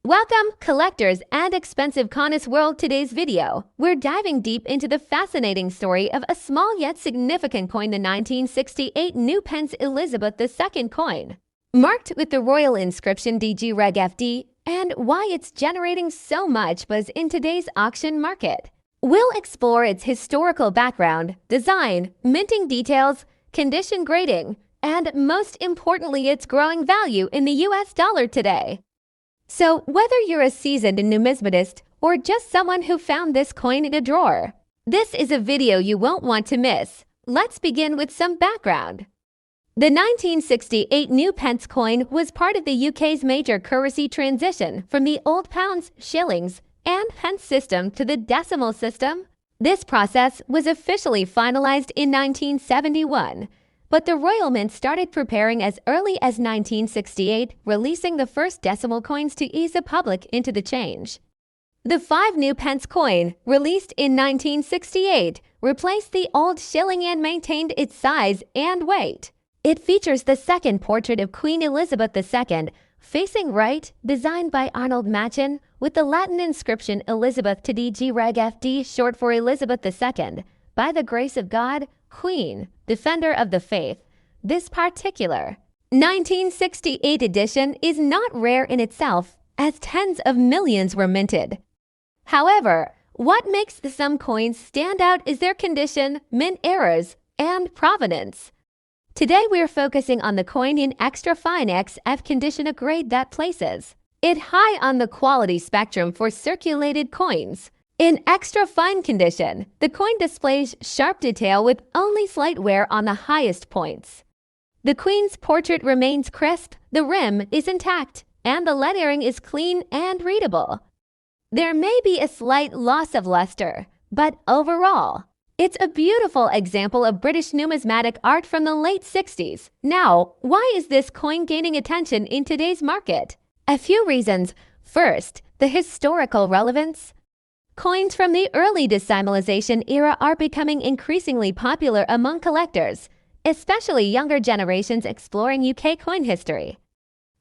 Welcome, collectors and expensive connoisseurs world. Today's video, we're diving deep into the fascinating story of a small yet significant coin, the 1968 New Pence Elizabeth II coin, marked with the royal inscription DG Reg FD, and why it's generating so much buzz in today's auction market. We'll explore its historical background, design, minting details, condition grading, and most importantly, its growing value in the US dollar today. So, whether you're a seasoned numismatist or just someone who found this coin in a drawer, this is a video you won't want to miss. Let's begin with some background. The 1968 New Pence coin was part of the UK's major currency transition from the old pounds, shillings, and pence system to the decimal system. This process was officially finalized in 1971. But the Royal Mint started preparing as early as 1968, releasing the first decimal coins to ease the public into the change. The 5 New Pence coin, released in 1968, replaced the old shilling and maintained its size and weight. It features the second portrait of Queen Elizabeth II, facing right, designed by Arnold Machen, with the Latin inscription Elizabeth to DG Reg FD, short for Elizabeth II, by the grace of God, Queen, Defender of the Faith. This particular 1968 edition is not rare in itself, as tens of millions were minted. However, what makes some coins stand out is their condition, mint errors, and provenance. Today we're focusing on the coin in extra fine XF condition, a grade that places it high on the quality spectrum for circulated coins. In extra fine condition, the coin displays sharp detail with only slight wear on the highest points. The Queen's portrait remains crisp, the rim is intact, and the lettering is clean and readable. There may be a slight loss of luster, but overall, it's a beautiful example of British numismatic art from the late 60s. Now, why is this coin gaining attention in today's market? A few reasons. First, the historical relevance. Coins from the early decimalization era are becoming increasingly popular among collectors, especially younger generations exploring UK coin history.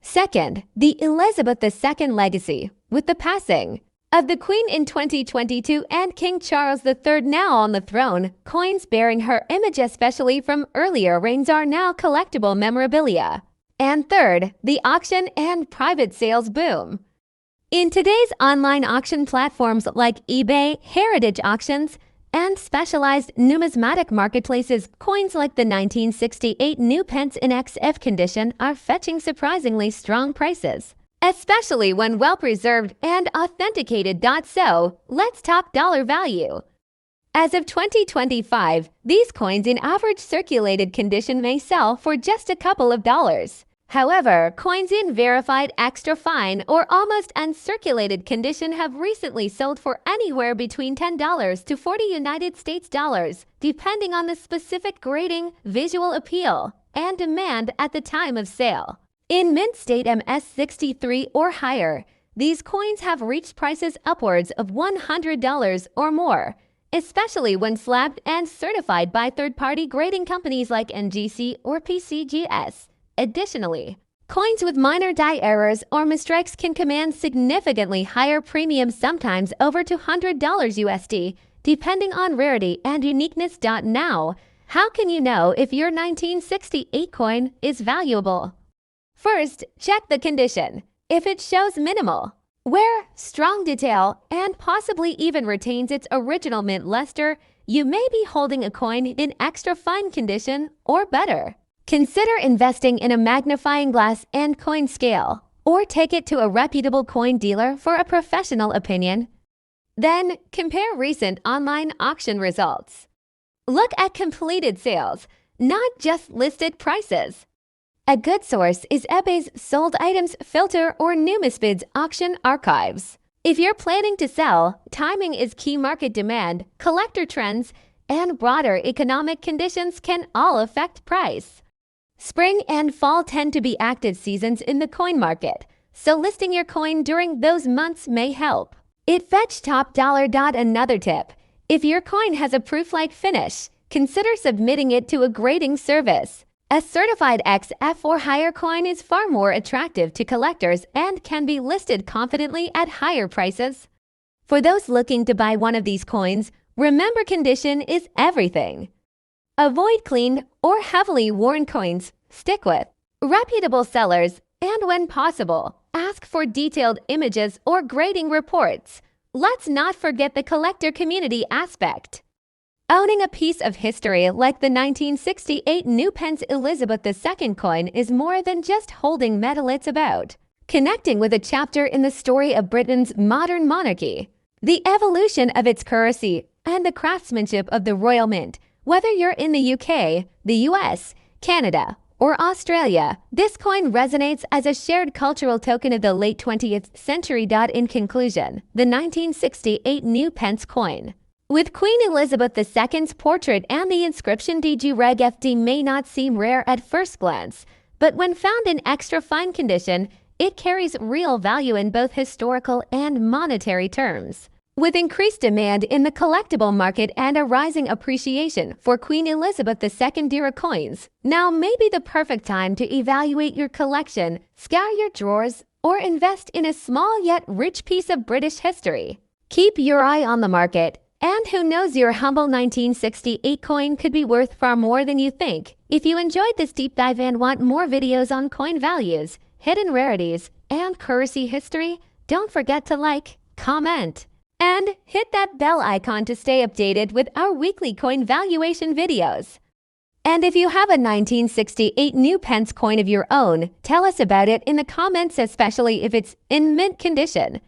Second, the Elizabeth II legacy. With the passing of the Queen in 2022 and King Charles III now on the throne, coins bearing her image, especially from earlier reigns, are now collectible memorabilia. And third, the auction and private sales boom. In today's online auction platforms like eBay, heritage auctions, and specialized numismatic marketplaces, coins like the 1968 New Pence in XF condition are fetching surprisingly strong prices, especially when well-preserved and authenticated. So, let's talk dollar value. As of 2025, these coins in average circulated condition may sell for just a couple of dollars. However, coins in verified extra fine or almost uncirculated condition have recently sold for anywhere between $10 to $40 United States dollars, depending on the specific grading, visual appeal, and demand at the time of sale. In mint state MS63 or higher, these coins have reached prices upwards of $100 or more, especially when slabbed and certified by third-party grading companies like NGC or PCGS. Additionally, coins with minor die errors or misstrikes can command significantly higher premiums, sometimes over $200 USD, depending on rarity and uniqueness. Now, how can you know if your 1968 coin is valuable? First, check the condition. If it shows minimal wear, strong detail, and possibly even retains its original mint luster, you may be holding a coin in extra fine condition or better. Consider investing in a magnifying glass and coin scale, or take it to a reputable coin dealer for a professional opinion. Then, compare recent online auction results. Look at completed sales, not just listed prices. A good source is eBay's Sold Items Filter or Numisbids auction archives. If you're planning to sell, timing is key. Market demand, collector trends, and broader economic conditions can all affect price. Spring and fall tend to be active seasons in the coin market, so listing your coin during those months may help. It fetch top dollar. Another tip: if your coin has a proof-like finish, consider submitting it to a grading service. A certified XF or higher coin is far more attractive to collectors and can be listed confidently at higher prices. For those looking to buy one of these coins, remember condition is everything. Avoid clean or heavily worn coins. Stick with reputable sellers and, when possible, ask for detailed images or grading reports. Let's not forget the collector community aspect. Owning a piece of history like the 1968 New Pence Elizabeth II coin is more than just holding metal. It's about connecting with a chapter in the story of Britain's modern monarchy, the evolution of its currency, and the craftsmanship of the Royal Mint. Whether you're in the UK, the US, Canada, or Australia, this coin resonates as a shared cultural token of the late 20th century. In conclusion, the 1968 New Pence coin, with Queen Elizabeth II's portrait and the inscription DG Reg FD, may not seem rare at first glance, but when found in extra fine condition, it carries real value in both historical and monetary terms. With increased demand in the collectible market and a rising appreciation for Queen Elizabeth II era coins, now may be the perfect time to evaluate your collection, scour your drawers, or invest in a small yet rich piece of British history. Keep your eye on the market, and who knows, your humble 1968 coin could be worth far more than you think. If you enjoyed this deep dive and want more videos on coin values, hidden rarities, and currency history, don't forget to like, comment, and hit that bell icon to stay updated with our weekly coin valuation videos. And if you have a 1968 New Pence coin of your own, tell us about it in the comments, especially if it's in mint condition.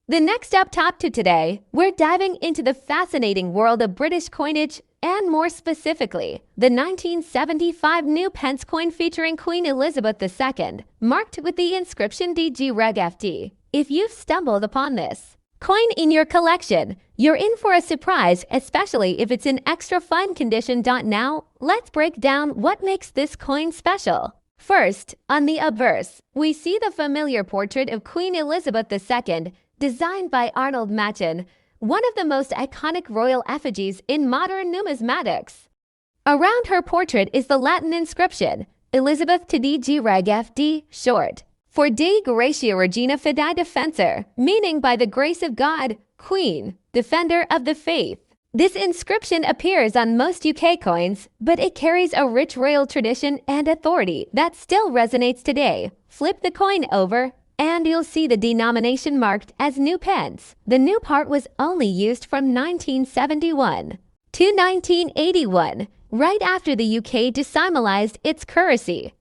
The next up top to today, we're diving into the fascinating world of British coinage, and more specifically, the 1975 New Pence coin featuring Queen Elizabeth II, marked with the inscription DG Reg FD. If you've stumbled upon this coin in your collection, you're in for a surprise, especially if it's in extra fine condition. Now, let's break down what makes this coin special. First, on the obverse, we see the familiar portrait of Queen Elizabeth II, designed by Arnold Machen, one of the most iconic royal effigies in modern numismatics. Around her portrait is the Latin inscription, Elizabeth to DG Reg FD, short for Dei Gratia Regina Fidei Defensor, meaning by the grace of God, Queen, Defender of the Faith. This inscription appears on most UK coins, but it carries a rich royal tradition and authority that still resonates today. Flip the coin over, and you'll see the denomination marked as New Pence. The new part was only used from 1971 to 1981, right after the UK decimalized its currency.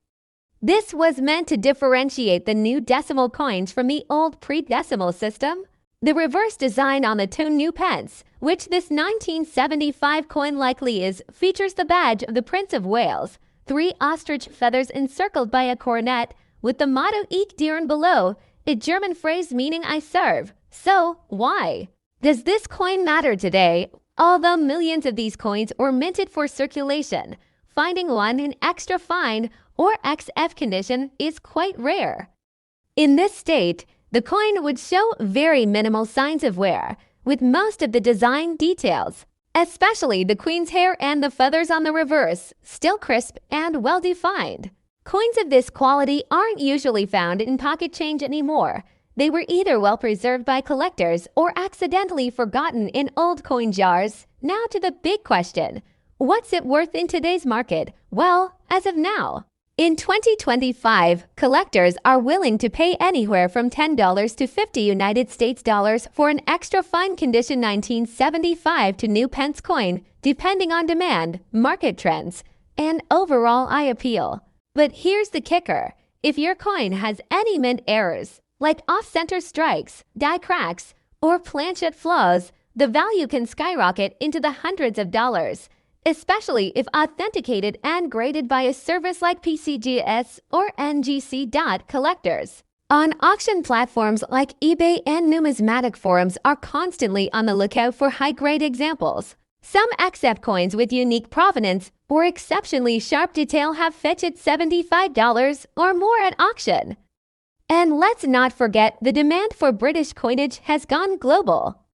This was meant to differentiate the new decimal coins from the old pre-decimal system. The reverse design on the two New Pence, which this 1975 coin likely is, features the badge of the Prince of Wales, 3 ostrich feathers encircled by a coronet, with the motto Ich diene below, a German phrase meaning I serve. So, why does this coin matter today? Although millions of these coins were minted for circulation, finding one in extra fine or XF condition is quite rare. In this state, the coin would show very minimal signs of wear, with most of the design details, especially the Queen's hair and the feathers on the reverse, still crisp and well-defined. Coins of this quality aren't usually found in pocket change anymore. They were either well preserved by collectors or accidentally forgotten in old coin jars. Now to the big question. What's it worth in today's market? Well, as of now, in 2025, collectors are willing to pay anywhere from $10 to $50 United States dollars for an extra fine condition 1975 to New Pence coin, depending on demand, market trends, and overall eye appeal. But here's the kicker. If your coin has any mint errors, like off-center strikes, die cracks, or planchet flaws, the value can skyrocket into the hundreds of dollars, especially if authenticated and graded by a service like PCGS or NGC. Collectors on auction platforms like eBay and numismatic forums are constantly on the lookout for high-grade examples. Some XF coins with unique provenance or exceptionally sharp detail have fetched $75 or more at auction. And let's not forget, the demand for British coinage has gone global.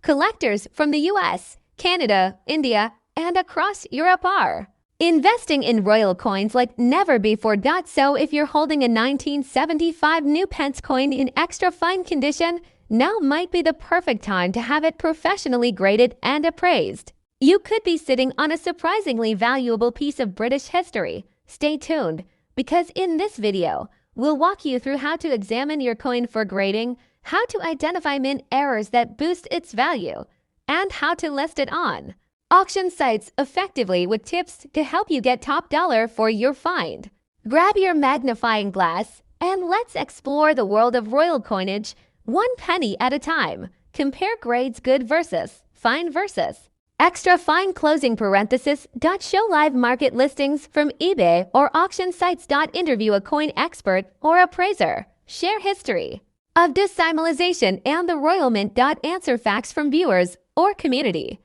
Collectors from the US, Canada, India, and across Europe are Investing in royal coins like never before. So if you're holding a 1975 new Pence coin in extra fine condition, now might be the perfect time to have it professionally graded and appraised. You could be sitting on a surprisingly valuable piece of British history. Stay tuned, because in this video, we'll walk you through how to examine your coin for grading, how to identify mint errors that boost its value, and how to list it on auction sites effectively with tips to help you get top dollar for your find. Grab your magnifying glass and let's explore the world of royal coinage one penny at a time. Compare grades good versus fine versus extra fine closing parenthesis. Show live market listings from eBay or auction sites. Interview a coin expert or appraiser. Share history of dissimilization and the royal mint. Answer facts from viewers or community.